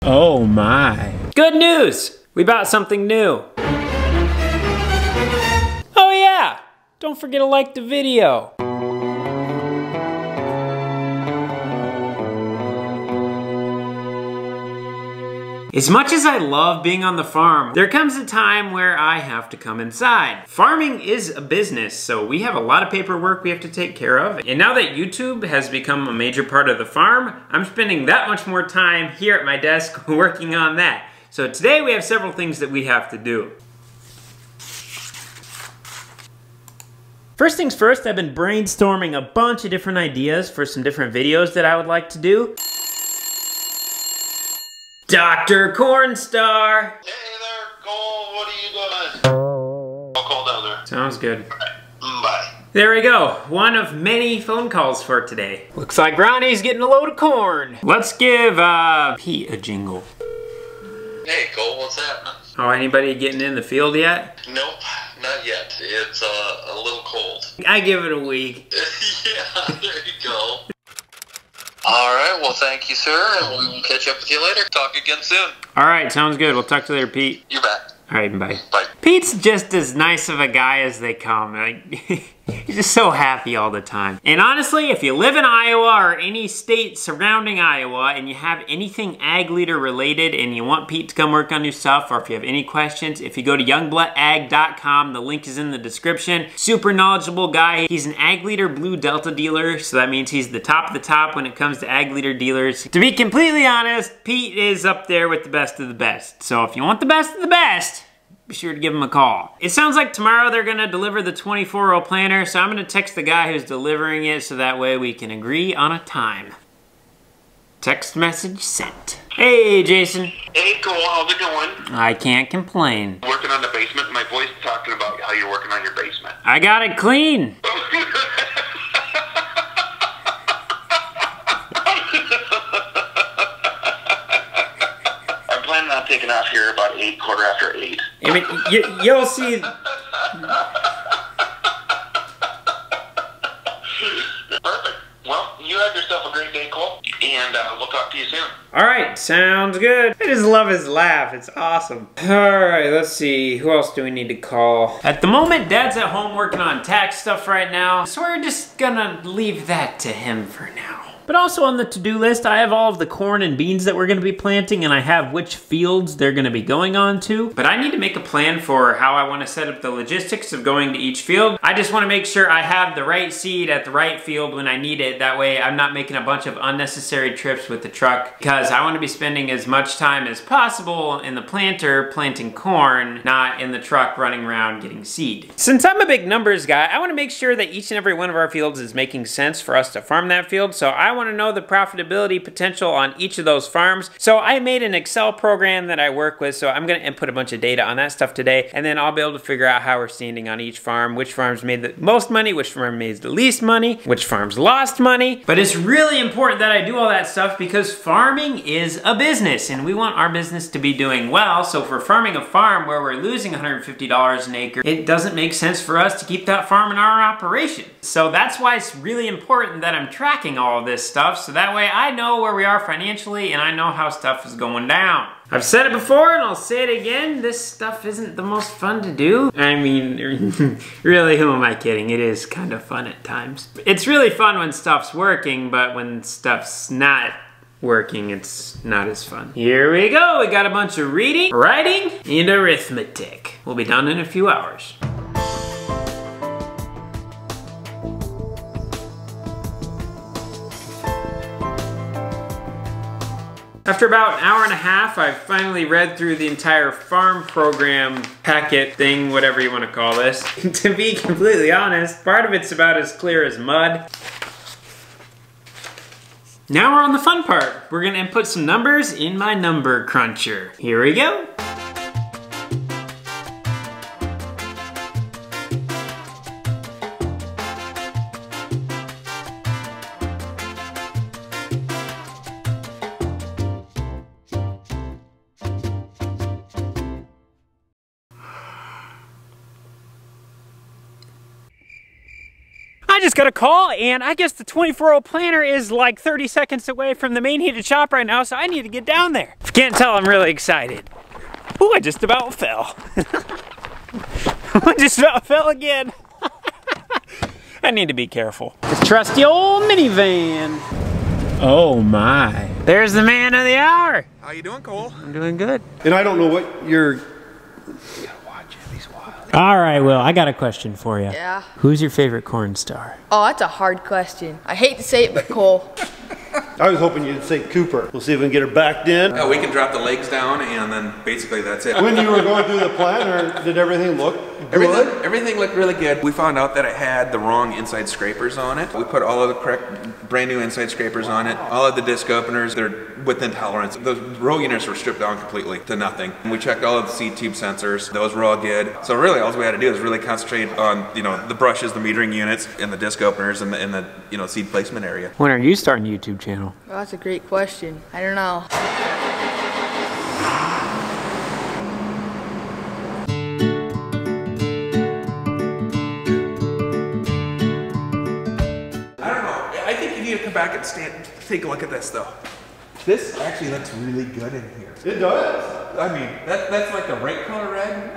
Oh my. Good news! We bought something new. Oh yeah! Don't forget to like the video. As much as I love being on the farm, there comes a time where I have to come inside. Farming is a business, so we have a lot of paperwork we have to take care of. And now that YouTube has become a major part of the farm, I'm spending that much more time here at my desk working on that. So today we have several things that we have to do. First things first, I've been brainstorming a bunch of different ideas for some different videos that I would like to do. Dr. Cornstar! Hey there, Cole, what are you doing? I'll call down there. Sounds good. Alright, bye. There we go, one of many phone calls for today. Looks like Ronnie's getting a load of corn. Let's give Pete a jingle. Hey Cole, what's happening? Oh, anybody getting in the field yet? Nope, not yet. It's a little cold. I give it a week. Yeah, there you go. Alright, well thank you sir, and we will catch up with you later. Talk again soon. Alright, sounds good. We'll talk to you later, Pete. You bet. Alright, bye. Bye. Pete's just as nice of a guy as they come. Like, he's just so happy all the time. And honestly, if you live in Iowa or any state surrounding Iowa and you have anything ag leader related and you want Pete to come work on your stuff, or if you have any questions, if you go to youngbloodag.com, the link is in the description. Super knowledgeable guy. He's an ag leader blue Delta dealer, so that means he's the top of the top when it comes to ag leader dealers. To be completely honest, Pete is up there with the best of the best. So if you want the best of the best, be sure to give him a call. It sounds like tomorrow they're gonna deliver the 24-row planter, so I'm gonna text the guy who's delivering it so that way we can agree on a time. Text message sent. Hey, Jason. Hey Cole, how's it going? I can't complain. Working on the basement? My voice talking about how you're working on your basement. I got it clean. I'm taking off here about 8, quarter after 8. I mean, you'll see. Perfect. Well, you have yourself a great day, Cole, and we'll talk to you soon. Alright, sounds good. I just love his laugh, it's awesome. Alright, let's see, who else do we need to call? At the moment, Dad's at home working on tax stuff right now, so we're just gonna leave that to him for now. But also on the to-do list, I have all of the corn and beans that we're gonna be planting, and I have which fields they're gonna be going on to. But I need to make a plan for how I wanna set up the logistics of going to each field. I just wanna make sure I have the right seed at the right field when I need it. That way I'm not making a bunch of unnecessary trips with the truck, because I wanna be spending as much time as possible in the planter planting corn, not in the truck running around getting seed. Since I'm a big numbers guy, I wanna make sure that each and every one of our fields is making sense for us to farm that field, so I want to know the profitability potential on each of those farms. So I made an Excel program that I work with, so I'm going to input a bunch of data on that stuff today, and then I'll be able to figure out how we're standing on each farm, which farms made the most money, which farm made the least money, which farms lost money. But it's really important that I do all that stuff because farming is a business, and we want our business to be doing well. So if we're farming a farm where we're losing $150 an acre, it doesn't make sense for us to keep that farm in our operation. So that's why it's really important that I'm tracking all of this stuff, so that way I know where we are financially and I know how stuff is going down. I've said it before and I'll say it again, this stuff isn't the most fun to do. I mean, really, who am I kidding? It is kind of fun at times. It's really fun when stuff's working, but when stuff's not working, it's not as fun. Here we go, we got a bunch of reading, writing, and arithmetic. We'll be done in a few hours. After about an hour and a half, I finally read through the entire farm program packet thing, whatever you want to call this. To be completely honest, part of it's about as clear as mud. Now we're on the fun part. We're gonna input some numbers in my number cruncher. Here we go. just got a call, and I guess the 24-row planner is like 30 seconds away from the main heated shop right now, so I need to get down there. If you can't tell, I'm really excited. Ooh, I just about fell. I just about fell again. I need to be careful. This trusty old minivan. Oh my. There's the man of the hour. How you doing, Cole? I'm doing good. And I don't know what you're... watching these wild. All right, Will, I got a question for you. Yeah. Who's your favorite corn star? Oh, that's a hard question. I hate to say it, but Cole. I was hoping you'd say Cooper. We'll see if we can get her backed in. Yeah, we can drop the legs down, and then basically that's it. When you were going through the planner, did everything look good? Everything looked really good. We found out that it had the wrong inside scrapers on it. We put all of the correct brand new inside scrapers on it. All of the disc openers, they're within tolerance. The row units were stripped down completely to nothing. And we checked all of the seed tube sensors. Those were all good. So really all we had to do is really concentrate on, you know, the brushes, the metering units, and the disc openers, and the you know, seed placement area. When are you starting a YouTube channel? Well, that's a great question. I don't know. I don't know. I think you need to come back and take a look at this though. This actually looks really good in here. It does. I mean, that's like the right color red.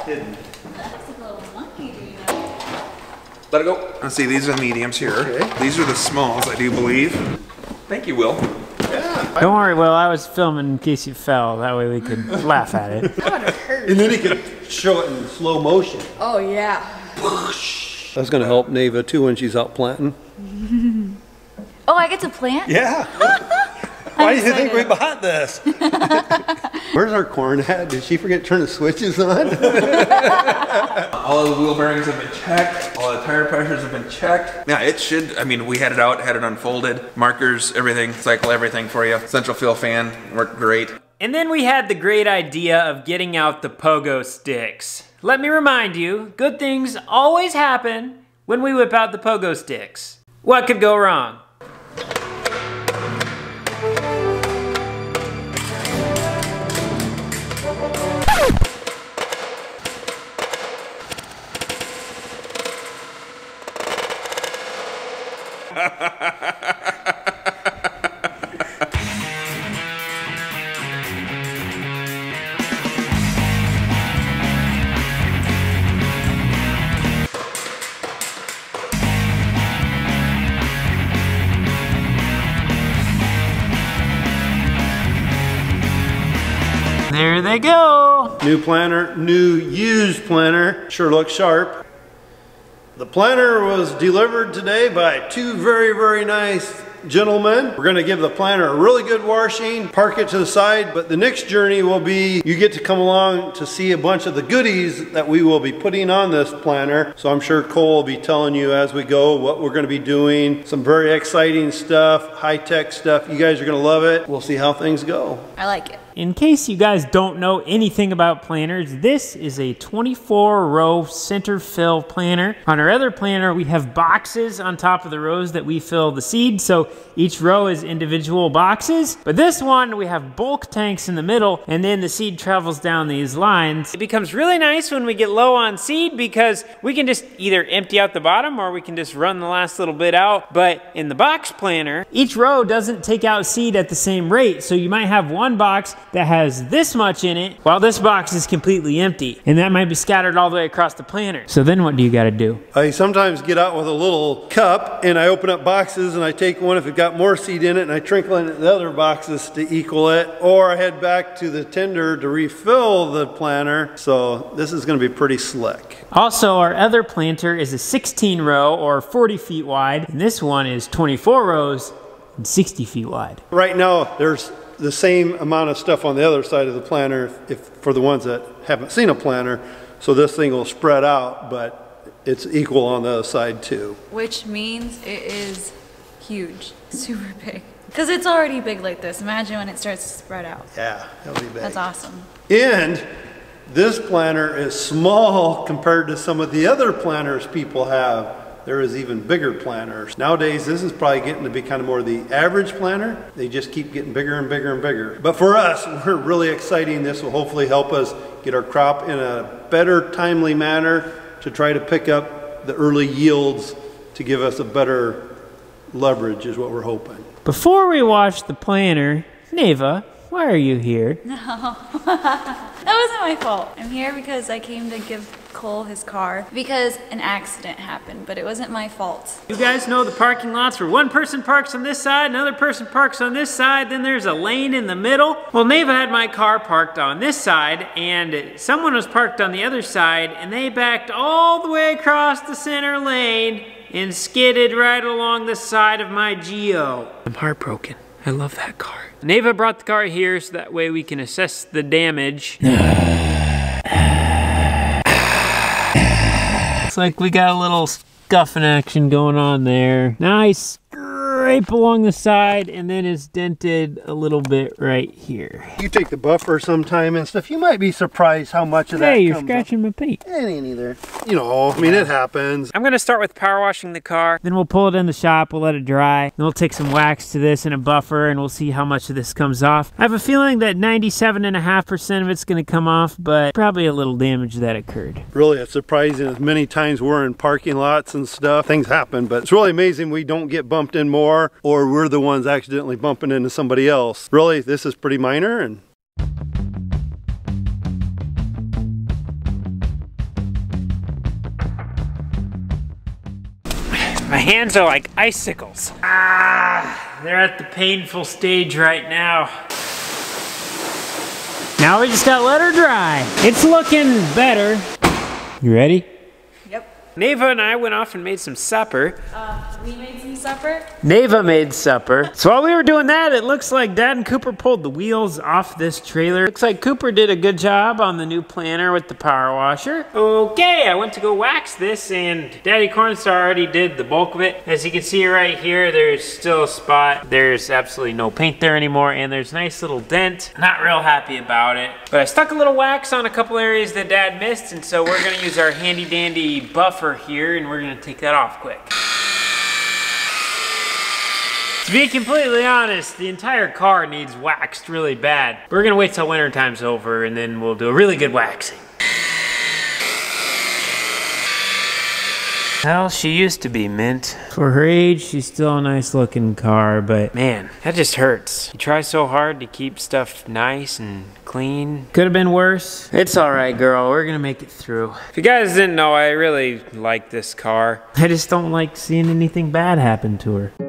Hidden. Let it go. Let's see, these are the mediums here. Okay. These are the smalls, I do believe. Thank you, Will. Yeah. Don't worry, Will, I was filming in case you fell. That way we could laugh at it. That would hurt. And then he could show it in slow motion. Oh, yeah. That's going to help Nava too when she's out planting. Oh, I get to plant? Yeah. Why do you think we bought this? Where's our corn at? Did she forget to turn the switches on? All of the wheel bearings have been checked. All the tire pressures have been checked. Yeah, it should, I mean, we had it out, had it unfolded. Markers, everything, cycle everything for you. Central fill fan worked great. And then we had the great idea of getting out the pogo sticks. Let me remind you, good things always happen when we whip out the pogo sticks. What could go wrong? There they go. New planner, new used planner. Sure looks sharp. The planner was delivered today by two very, very nice gentlemen. We're gonna give the planner a really good washing, park it to the side, but the next journey will be you get to come along to see a bunch of the goodies that we will be putting on this planner. So I'm sure Cole will be telling you as we go what we're gonna be doing. Some very exciting stuff, high-tech stuff. You guys are gonna love it. We'll see how things go. I like it. In case you guys don't know anything about planners, this is a 24-row center fill planner. On our other planner, we have boxes on top of the rows that we fill the seed, so each row is individual boxes. But this one, we have bulk tanks in the middle, and then the seed travels down these lines. It becomes really nice when we get low on seed because we can just either empty out the bottom or we can just run the last little bit out. But in the box planner, each row doesn't take out seed at the same rate, so you might have one box that has this much in it, while this box is completely empty. And that might be scattered all the way across the planner. So then what do you gotta do? I sometimes get out with a little cup and I open up boxes and I take one if it got more seed in it and I trickle it in the other boxes to equal it. Or I head back to the tender to refill the planner. So this is gonna be pretty slick. Also, our other planter is a 16 row or 40 feet wide. And this one is 24 rows and 60 feet wide. Right now, there's the same amount of stuff on the other side of the planner if for the ones that haven't seen a planner. So this thing will spread out, but it's equal on the other side too. Which means it is huge, super big. Because it's already big like this. Imagine when it starts to spread out. Yeah, that'll be big. That's awesome. And this planner is small compared to some of the other planners people have. There is even bigger planners. Nowadays, this is probably getting to be kind of more the average planner. They just keep getting bigger and bigger and bigger. But for us, we're really exciting. This will hopefully help us get our crop in a better timely manner to try to pick up the early yields to give us a better leverage is what we're hoping. Before we watch the planter, Neva, why are you here? No, that wasn't my fault. I'm here because I came to give Cole his car because an accident happened, but it wasn't my fault. You guys know the parking lots where one person parks on this side, another person parks on this side, then there's a lane in the middle? Well, Neva had my car parked on this side, and someone was parked on the other side, and they backed all the way across the center lane and skidded right along the side of my Geo. I'm heartbroken. I love that car. Neva brought the car here so that way we can assess the damage. Looks like we got a little scuffing action going on there. Nice scrape along the side, and then it's dented a little bit right here. You take the buffer sometime and stuff, you might be surprised how much of that Hey, you're comes scratching my paint. up. It ain't either. You know, I mean, it happens. I'm gonna start with power washing the car, then we'll pull it in the shop, we'll let it dry, then we'll take some wax to this and a buffer, and we'll see how much of this comes off. I have a feeling that 97.5% of it's gonna come off, but probably a little damage that occurred. Really, it's surprising as many times we're in parking lots and stuff, things happen, but it's really amazing we don't get bumped in more, or we're the ones accidentally bumping into somebody else. Really, this is pretty minor. And my hands are like icicles. Ah, they're at the painful stage right now. Now we just gotta let her dry. It's looking better. You ready? Yep. Neva and I went off and made some supper. We made some supper. Neva made supper. So while we were doing that, it looks like Dad and Cooper pulled the wheels off this trailer. Looks like Cooper did a good job on the new planter with the power washer. Okay, I went to go wax this, and Daddy Cornstar already did the bulk of it. As you can see right here, there's still a spot. There's absolutely no paint there anymore, and there's a nice little dent. Not real happy about it. But I stuck a little wax on a couple areas that Dad missed, and so we're gonna use our handy dandy buffer here, and we're gonna take that off quick. To be completely honest, the entire car needs waxed really bad. We're gonna wait till winter time's over, and then we'll do a really good waxing. Well, she used to be mint. For her age, she's still a nice looking car, but man, that just hurts. You try so hard to keep stuff nice and clean. Could have been worse. It's all right, girl. We're gonna make it through. If you guys didn't know, I really like this car. I just don't like seeing anything bad happen to her.